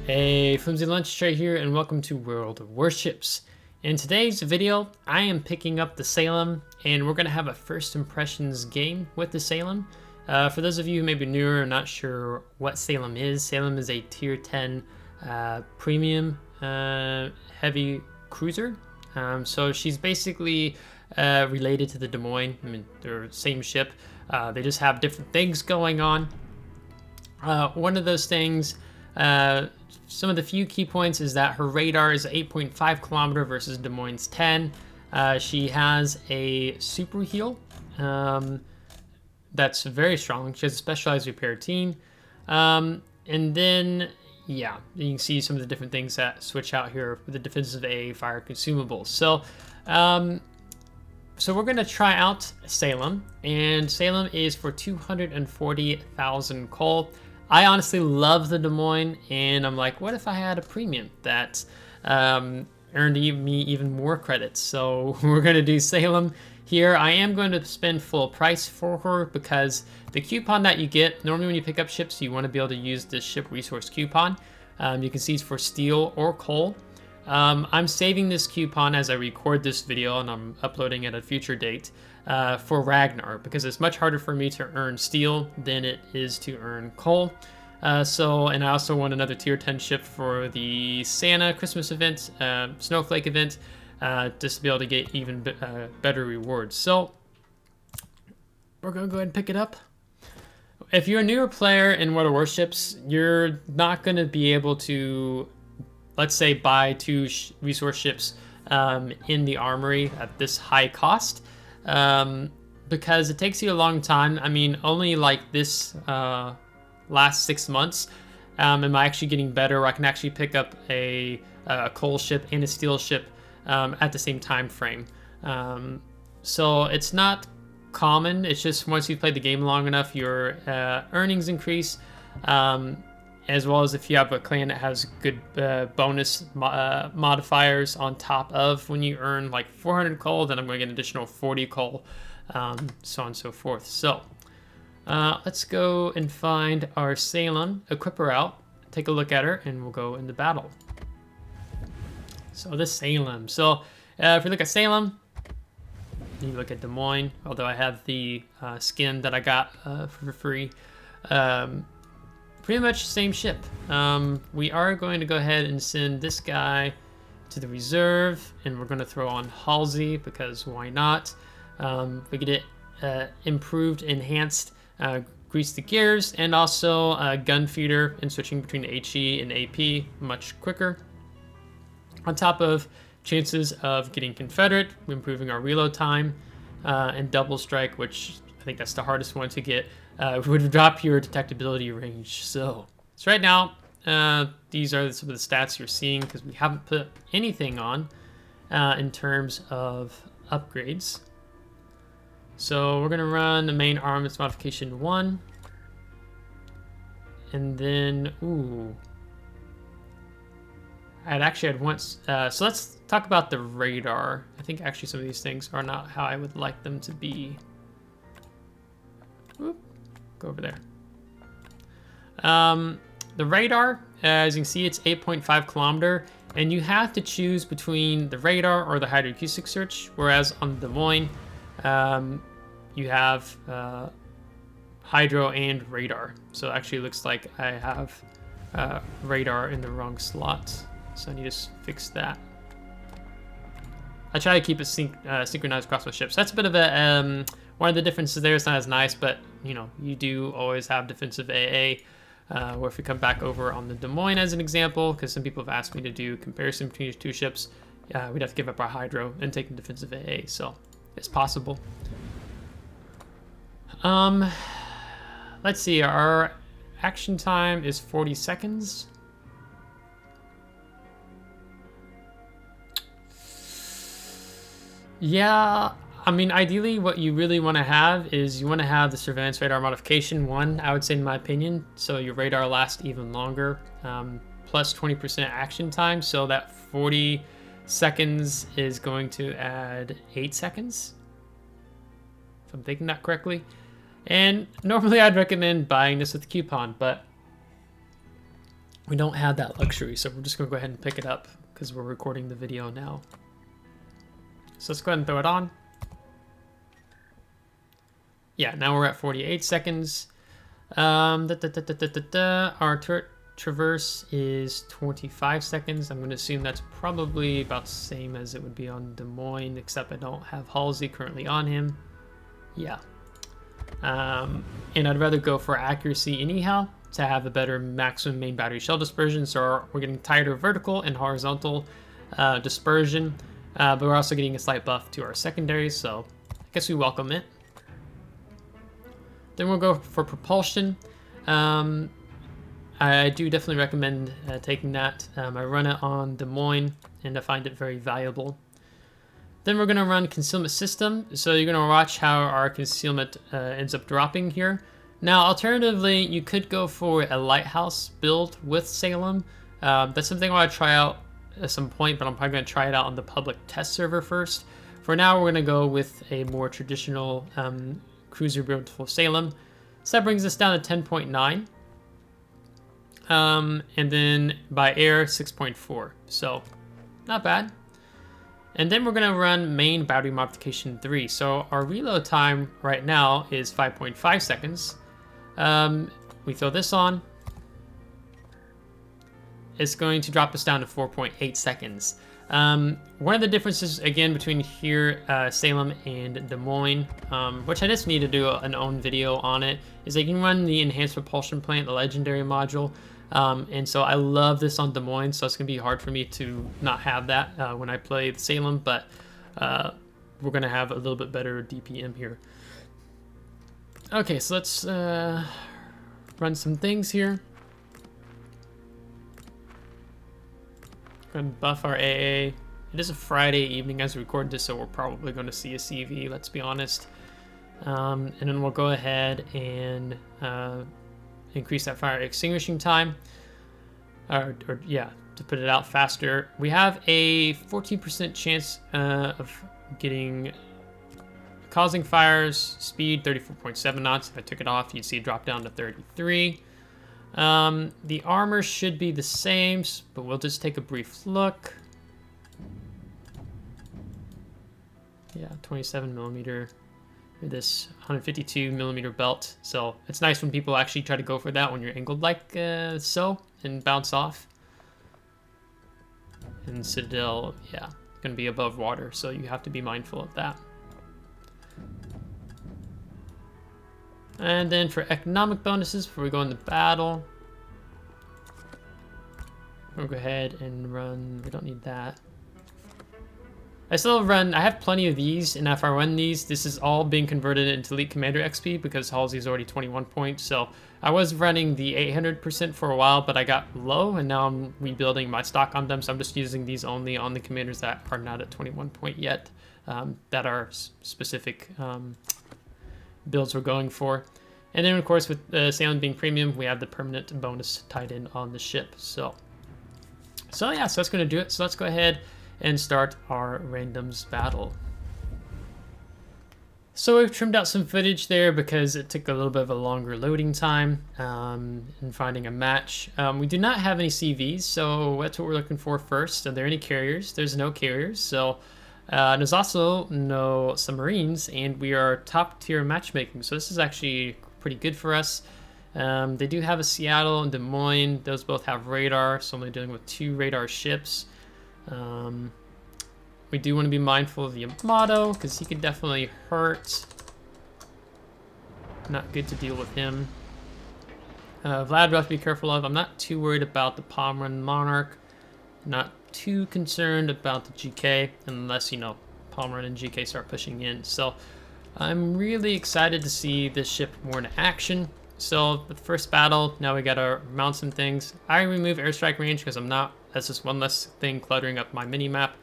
Hey, FlimsyLunchTray here, and welcome to World of Warships. In today's video, I am picking up the Salem, and we're going to have a first impressions game with the Salem. For those of you who may be newer and not sure what Salem is a tier 10 premium heavy cruiser. So she's basically related to the Des Moines. I mean, they're the same ship. They just have different things going on. One of those things, some of the few key points is that her radar is 8.5 kilometer versus Des Moines 10. She has a super heal that's very strong. She has a specialized repair team. And then, yeah, you can see some of the different things that switch out here with the defensive AA fire consumables. So we're going to try out Salem, and Salem is for 240,000 coal. I honestly love the Des Moines, and I'm like, what if I had a premium that earned me even more credits? So we're going to do Salem here. I am going to spend full price for her because the coupon that you get, normally when you pick up ships, you want to be able to use this ship resource coupon. You can see it's for steel or coal. I'm saving this coupon as I record this video, and I'm uploading it at a future date for Ragnar, because it's much harder for me to earn steel than it is to earn coal. And I also want another tier 10 ship for the Santa Christmas event, Snowflake event, just to be able to get even better rewards. So we're going to go ahead and pick it up. If you're a newer player in World of Warships, you're not going to be able to, let's say, buy two resource ships in the armory at this high cost, because it takes you a long time. I mean, only like this last 6 months am I actually getting better, where I can actually pick up a coal ship and a steel ship at the same time frame. So it's not common. It's just once you've played the game long enough, your earnings increase. As well as if you have a clan that has good bonus modifiers on top of when you earn like 400 coal, then I'm going to get an additional 40 coal, so on and so forth. So let's go and find our Salem, equip her out, take a look at her, and we'll go into battle. So this Salem. So if you look at Salem, you look at Des Moines, although I have the skin that I got for free. Pretty much same ship. We are going to go ahead and send this guy to the reserve, and we're going to throw on Halsey because why not? We get it improved, enhanced, grease the gears, and also gun feeder and switching between HE and AP much quicker. On top of chances of getting Confederate, improving our reload time, and double strike, which I think that's the hardest one to get. Would drop your detectability range. So right now, these are some of the stats you're seeing because we haven't put anything on in terms of upgrades. So we're gonna run the main armaments modification 1, and then I'd actually had once. So let's talk about the radar. I think actually some of these things are not how I would like them to be. Whoop. Go over there. The radar, as you can see, it's 8.5 kilometer, and you have to choose between the radar or the hydroacoustic search, whereas on the Des Moines, you have hydro and radar. So it actually looks like I have radar in the wrong slot, so I need to fix that. I try to keep it synchronized across my ships. That's a bit of a one of the differences there. It's not as nice, but you know, you do always have defensive AA. Or if we come back over on the Des Moines as an example, because some people have asked me to do comparison between these two ships, we'd have to give up our hydro and take the defensive AA. So it's possible. Let's see. Our action time is 40 seconds. Yeah. I mean, ideally, what you really want to have is you want to have the surveillance radar modification 1, I would say, in my opinion, so your radar lasts even longer, plus 20% action time, so that 40 seconds is going to add 8 seconds, if I'm thinking that correctly. And normally I'd recommend buying this with a coupon, but we don't have that luxury, so we're just gonna go ahead and pick it up because we're recording the video now. So let's go ahead and throw it on. Yeah, now we're at 48 seconds. Our turret traverse is 25 seconds. I'm going to assume that's probably about the same as it would be on Des Moines, except I don't have Halsey currently on him. Yeah. And I'd rather go for accuracy anyhow to have a better maximum main battery shell dispersion. So we're getting tighter vertical and horizontal dispersion, but we're also getting a slight buff to our secondaries, so I guess we welcome it. Then we'll go for propulsion. I do definitely recommend taking that. I run it on Des Moines, and I find it very valuable. Then we're going to run concealment system. So you're going to watch how our concealment ends up dropping here. Now, alternatively, you could go for a lighthouse build with Salem. That's something I want to try out at some point, but I'm probably going to try it out on the public test server first. For now, we're going to go with a more traditional cruiser build for Salem. So that brings us down to 10.9. And then by air, 6.4. So not bad. And then we're going to run main battery modification 3. So our reload time right now is 5.5 seconds. We throw this on. It's going to drop us down to 4.8 seconds. One of the differences, again, between here, Salem and Des Moines, which I just need to do an own video on it, is that you can run the enhanced propulsion plant, the legendary module. And so I love this on Des Moines, so it's going to be hard for me to not have that when I play the Salem, but we're going to have a little bit better DPM here. Okay, so let's run some things here. Go ahead and buff our AA. It is a Friday evening as we record this, so we're probably going to see a CV, let's be honest. And then we'll go ahead and increase that fire extinguishing time. Yeah, to put it out faster. We have a 14% chance of causing fires, speed 34.7 knots. If I took it off, you'd see it drop down to 33. The armor should be the same, but we'll just take a brief look. Yeah, 27 millimeter, this 152 millimeter belt. So it's nice when people actually try to go for that when you're angled like so and bounce off. And Citadel, yeah, going to be above water, so you have to be mindful of that. And then for economic bonuses, before we go into battle, we'll go ahead and run, we don't need that. I have plenty of these, and if I run these, this is all being converted into Elite Commander XP because Halsey is already 21 points. So I was running the 800% for a while, but I got low, and now I'm rebuilding my stock on them. So I'm just using these only on the commanders that are not at 21 point yet, that are specific builds we're going for. And then, of course, with Salem being premium, we have the permanent bonus tied in on the ship. So yeah, so that's going to do it. So let's go ahead and start our randoms battle. So we've trimmed out some footage there because it took a little bit of a longer loading time in finding a match. We do not have any CVs, so that's what we're looking for first. Are there any carriers? There's no carriers, so there's also no submarines, and we are top tier matchmaking, so this is actually pretty good for us. They do have a Seattle and Des Moines. Those both have radar, so I'm only dealing with 2 radar ships. We do want to be mindful of the Yamato because he could definitely hurt. Not good to deal with him. Vlad, we have to be careful of. I'm not too worried about the Pomeran Monarch. Not too concerned about the GK unless, you know, Pomeran and GK start pushing in. So I'm really excited to see this ship more in action. So the first battle, now we got our mounts and things. I remove airstrike range because that's just one less thing cluttering up my mini map.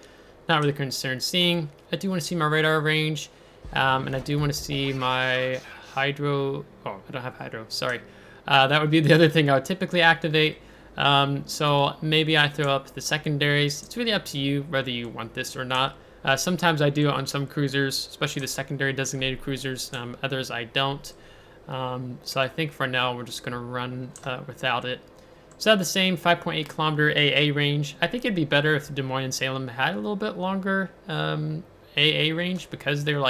Not really concerned seeing. I do want to see my radar range, and I do want to see my hydro. Oh, I don't have hydro, sorry. That would be the other thing I would typically activate. So maybe I throw up the secondaries. It's really up to you whether you want this or not. Sometimes I do on some cruisers, especially the secondary designated cruisers. Others I don't. So I think for now we're just going to run without it. So I have the same 5.8 kilometer AA range. I think it'd be better if Des Moines and Salem had a little bit longer AA range, because they're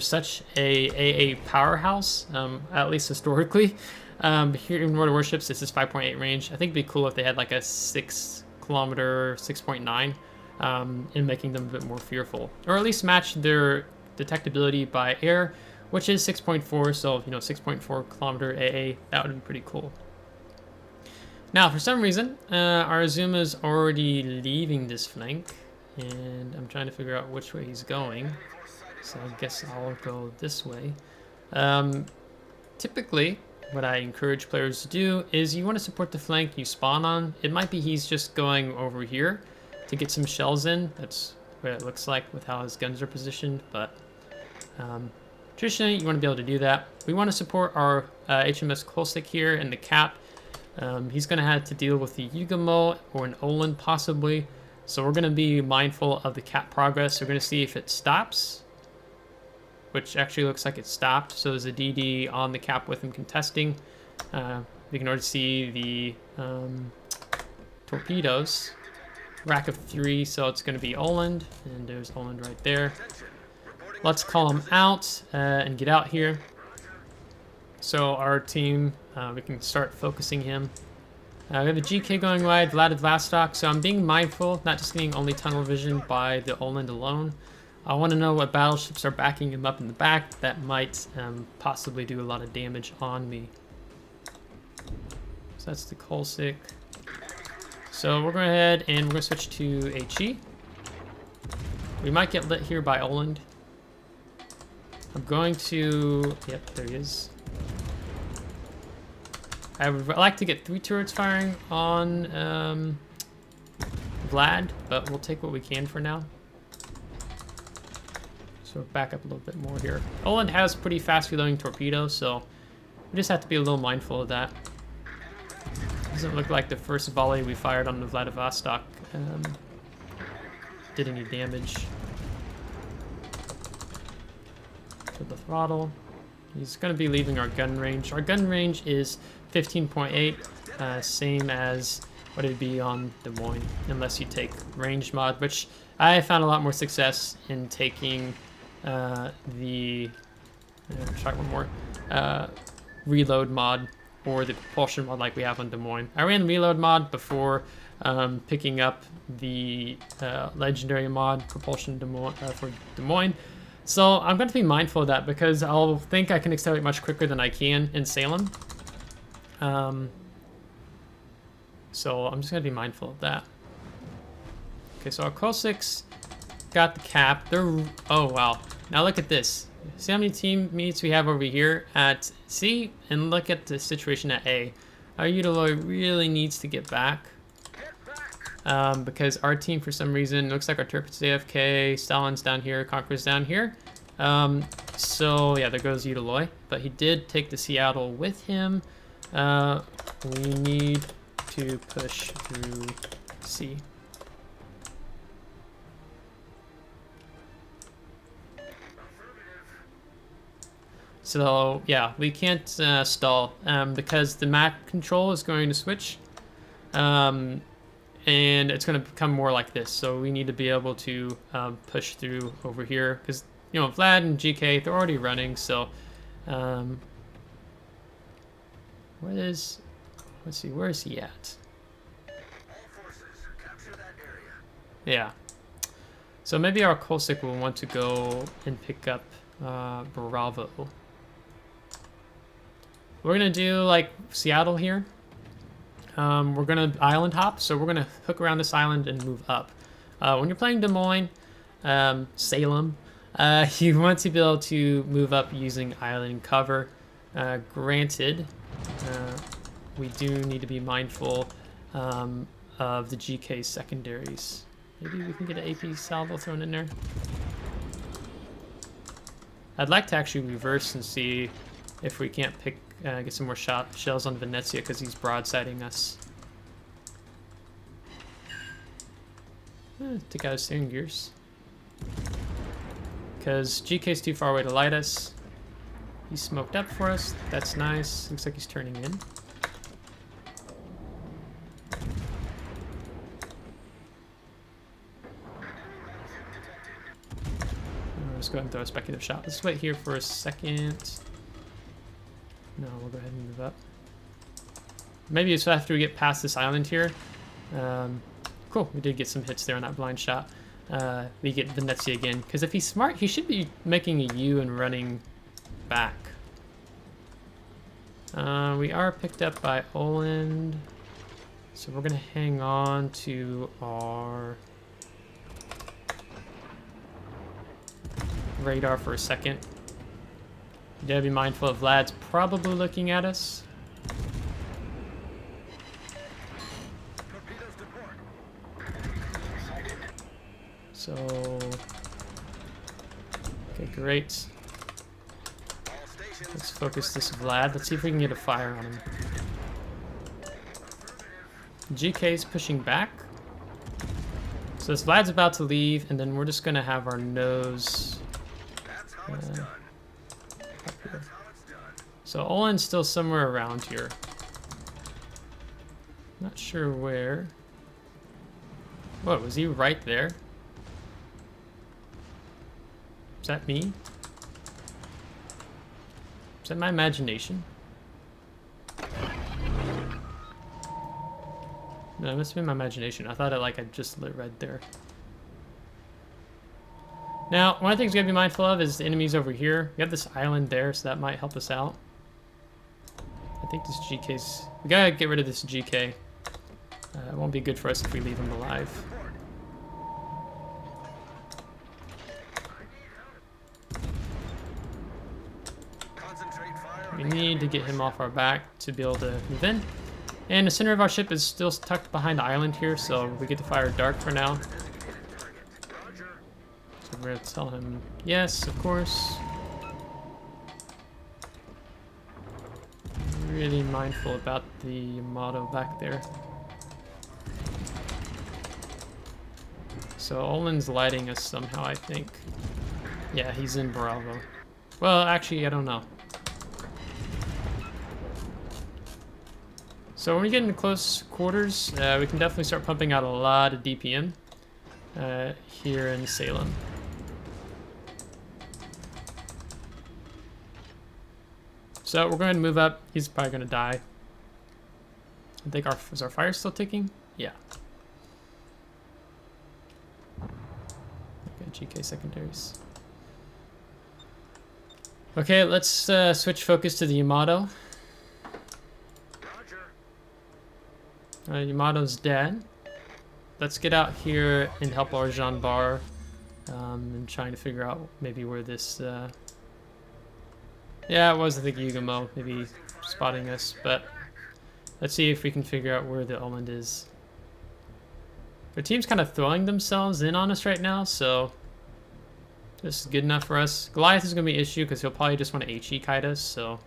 such a AA powerhouse, at least historically. Here in Modern Warships, this is 5.8 range. I think it'd be cool if they had like a 6 kilometer, 6.9, in making them a bit more fearful, or at least match their detectability by air, which is 6.4. So 6.4 kilometer AA, that would be pretty cool. Now, for some reason, our Azuma's already leaving this flank, and I'm trying to figure out which way he's going. So I guess I'll go this way. Typically, what I encourage players to do is you want to support the flank you spawn on. It might be he's just going over here to get some shells in. That's what it looks like with how his guns are positioned, but traditionally you want to be able to do that. We want to support our HMS Kolsik here in the cap. He's going to have to deal with the Yugamo or an Olin possibly. So we're going to be mindful of the cap progress. We're going to see if it stops, which actually looks like it stopped. So there's a DD on the cap with him contesting. We can already see the torpedoes. Rack of 3, so it's going to be Oland, and there's Oland right there. Let's call him out and get out here. So our team, we can start focusing him. We have a GK going wide, Vladivostok, so I'm being mindful, not just getting only tunnel vision by the Oland alone. I want to know what battleships are backing him up in the back that might possibly do a lot of damage on me. So that's the Kolsik. So we're going ahead and we're going to switch to HE. We might get lit here by Oland. I'm going to... Yep, there he is. I would like to get 3 turrets firing on Vlad, but we'll take what we can for now. So back up a little bit more here. Oland has pretty fast reloading torpedoes, so we just have to be a little mindful of that. Doesn't look like the first volley we fired on the Vladivostok did any damage to the throttle. He's going to be leaving our gun range. Our gun range is 15.8, same as what it'd be on Des Moines, unless you take range mod, which I found a lot more success in taking try one more, reload mod or the propulsion mod like we have on Des Moines. I ran reload mod before picking up the legendary mod propulsion for Des Moines. So I'm going to be mindful of that because I'll think I can accelerate much quicker than I can in Salem. So I'm just going to be mindful of that. Okay, so our Kolsiks got the cap. They're, oh wow. Now look at this. See how many team meets we have over here at C? And look at the situation at A. Our Udaloy really needs to get back. Because our team, for some reason, looks like our Turpit's AFK, Stalin's down here, Conqueror's down here. So yeah, there goes Udaloy. But he did take the Seattle with him. We need to push through C. So yeah, we can't stall because the map control is going to switch. And it's going to become more like this. So we need to be able to push through over here because, you know, Vlad and GK, they're already running. So let's see, where is he at? Yeah. So maybe our Kolsik will want to go and pick up Bravo. We're going to do like Seattle here. We're going to island hop, so we're going to hook around this island and move up. When you're playing Des Moines, Salem, you want to be able to move up using island cover. Granted, we do need to be mindful of the GK secondaries. Maybe we can get an AP salvo thrown in there. I'd like to actually reverse and see if we can't get some more shells on Venezia because he's broadsiding us. Take out his steering gears. Because GK's too far away to light us. He's smoked up for us. That's nice. Looks like he's turning in. just go ahead and throw a speculative shot. Let's wait here for a second. No, we'll go ahead and move up. Maybe it's after we get past this island here. Cool, we did get some hits there on that blind shot. We get Venezia again, because if he's smart, he should be making a U and running back. We are picked up by Oland, so we're gonna hang on to our radar for a second. You gotta be mindful of Vlad's probably looking at us. So, okay, great. Let's focus this Vlad. Let's see if we can get a fire on him. GK's pushing back. So this Vlad's about to leave, and then we're just gonna have our nose up here. So Olen's still somewhere around here. Not sure where. What, was he right there? Is that me? Is that my imagination? No, it must have been my imagination. I thought I just lit red there. Now, one of the things we gotta be mindful of is the enemies over here. We have this island there, so that might help us out. I think this GK's... We gotta get rid of this GK. It won't be good for us if we leave him alive. We need to get him off our back to be able to move in. And the center of our ship is still tucked behind the island here, so we get to fire dark for now. So we're gonna tell him yes, of course. Really mindful about the motto back there. So Olen's lighting us somehow, I think. Yeah, he's in Bravo. Well, actually, I don't know. So when we get into close quarters, we can definitely start pumping out a lot of DPM here in Salem. So we're going to move up. He's probably going to die. I think is our fire still ticking? Yeah. Okay, GK secondaries. Okay, let's switch focus to the Yamato. Yamato's dead. Let's get out here and help our Jean Bar and trying to figure out maybe where this... Yeah, it was, I think, Yugamo, maybe spotting us, but let's see if we can figure out where the Oland is. Their team's kind of throwing themselves in on us right now, so this is good enough for us. Goliath is going to be an issue because he'll probably just want to HE kite us, so...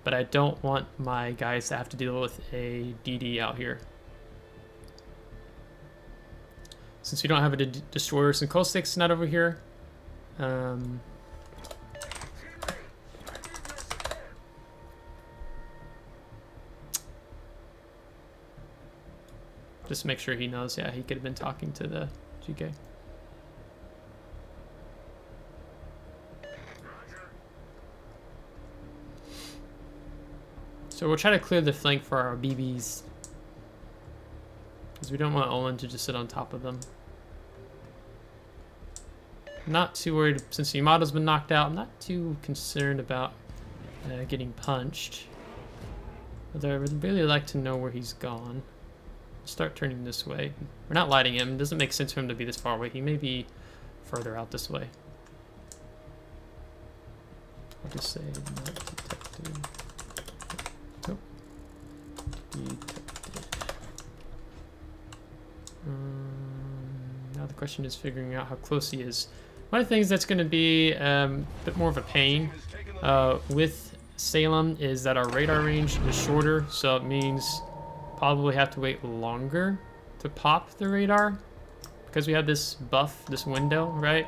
But I don't want my guys to have to deal with a DD out here. Since we don't have a destroyer, and Caustic's not over here. Just make sure he knows, yeah, he could have been talking to the GK. So we'll try to clear the flank for our BBs. Because we don't want Oland to just sit on top of them. Not too worried, since Yamato's been knocked out, I'm not too concerned about getting punched. Although I would really like to know where he's gone. Start turning this way. We're not lighting him. It doesn't make sense for him to be this far away. He may be further out this way. I'll just say not detected. Nope. Detected. Now the question is figuring out how close he is. One of the things that's going to be a bit more of a pain with Salem is that our radar range is shorter, so it means probably have to wait longer to pop the radar because we have this buff, this window, right?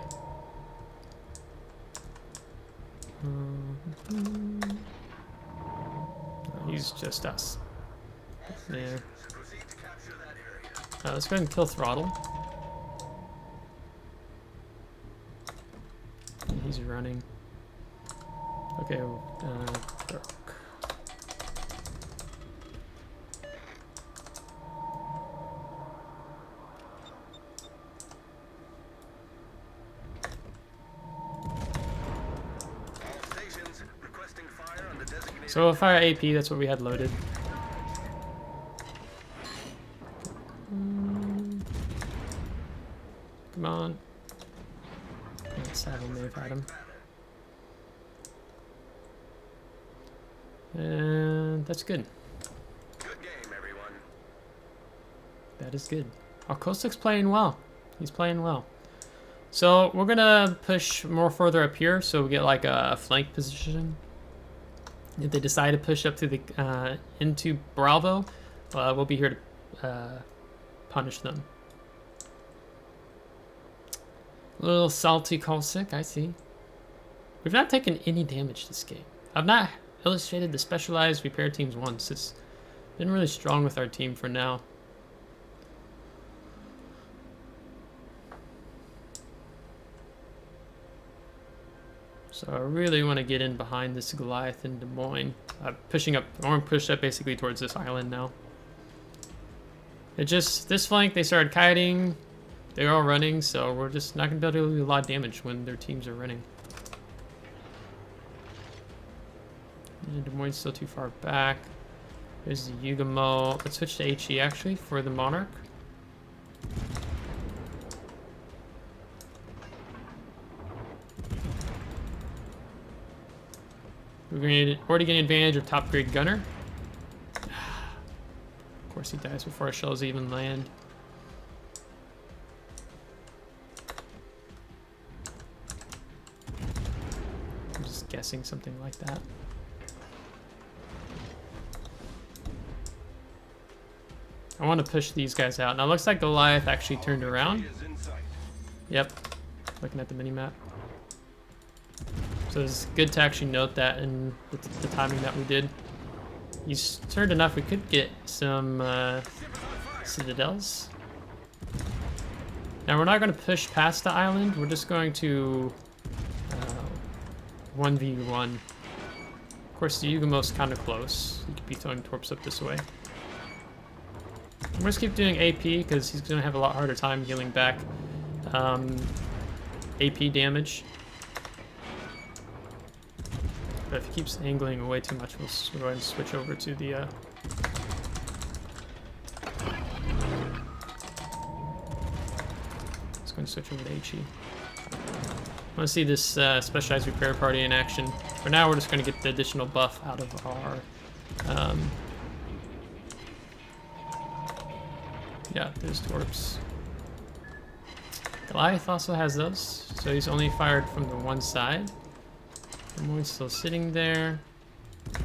He's just us. Yeah. Let's go ahead and kill throttle. He's running. Okay, dark. So we'll fire AP, that's what we had loaded. Come on. Let's have him, may have had him. And that's good. Good game, everyone. That is good. Our Kostik's playing well. He's playing well. So we're gonna push more further up here so we get like a flank position. If they decide to push up to the into Bravo, we'll be here to punish them. A little salty Kostik, I see. We've not taken any damage this game. I've not illustrated the specialized repair teams once. It's been really strong with our team for now. So I really want to get in behind this Goliath in Des Moines. Pushing up, I want to push up basically towards this island now. It just, this flank, they started kiting. They're all running, so we're just not going to be able to do a lot of damage when their teams are running. And Des Moines still too far back. There's the Yugamo. Let's switch to HE actually for the Monarch. We're already getting advantage of top grade gunner. Of course he dies before our shells even land. I'm just guessing something like that. I want to push these guys out. Now it looks like Goliath actually turned around. Yep, looking at the mini-map. So it's good to actually note that in the timing that we did. He's turned enough, we could get some citadels. Now we're not going to push past the island, we're just going to 1v1. Of course the Yugamo's kind of close, he could be throwing torps up this way. I'm going to keep doing AP because he's going to have a lot harder time healing back AP damage. But if he keeps angling away too much, we'll go ahead and switch over to the let's go and switch over to HE. I want to see this specialized repair party in action. For now, we're just going to get the additional buff out of our yeah, there's torps. Goliath also has those, so he's only fired from the one side. Moi's still sitting there.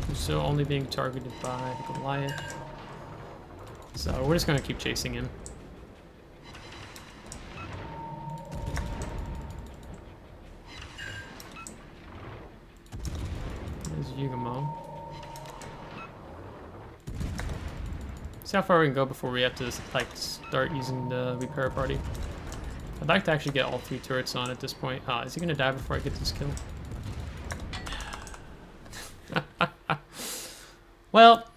He's still only being targeted by the Goliath. So we're just gonna keep chasing him. There's Yugamo. See how far we can go before we have to like start using the repair party. I'd like to actually get all 3 turrets on at this point. Is he gonna die before I get this kill? Well,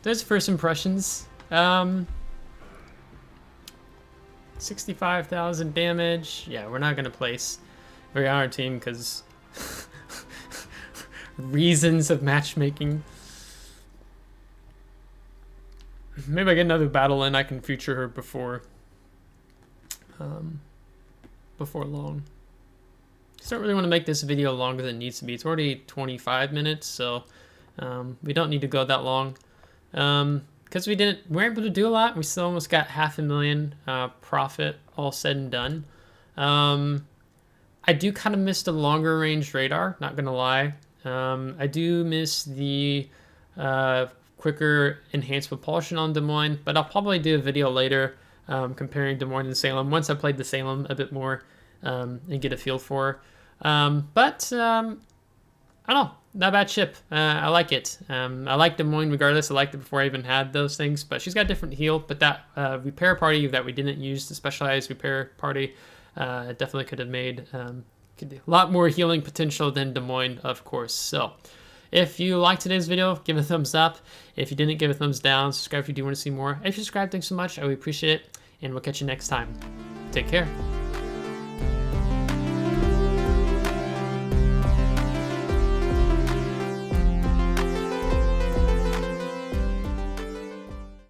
there's first impressions. 65,000 damage. Yeah, we're not gonna place very on our team because reasons of matchmaking. Maybe I get another battle in, I can feature her before long. I don't really want to make this video longer than it needs to be. It's already 25 minutes, so we don't need to go that long. Because we weren't able to do a lot. We still almost got $500,000 profit, all said and done. I do kind of miss the longer range radar, not gonna lie. I do miss the quicker enhanced propulsion on Des Moines, but I'll probably do a video later comparing Des Moines and Salem once I played the Salem a bit more and get a feel for her. But I don't know, not a bad ship. I like it. I like Des Moines regardless. I liked it before I even had those things, but she's got a different heal. But that repair party that we didn't use, the specialized repair party, definitely could have made Could do a lot more healing potential than Des Moines, of course. So if you liked today's video, give it a thumbs up. If you didn't, give it a thumbs down. Subscribe if you do want to see more. If you subscribe, thanks so much. I really appreciate it. And we'll catch you next time. Take care.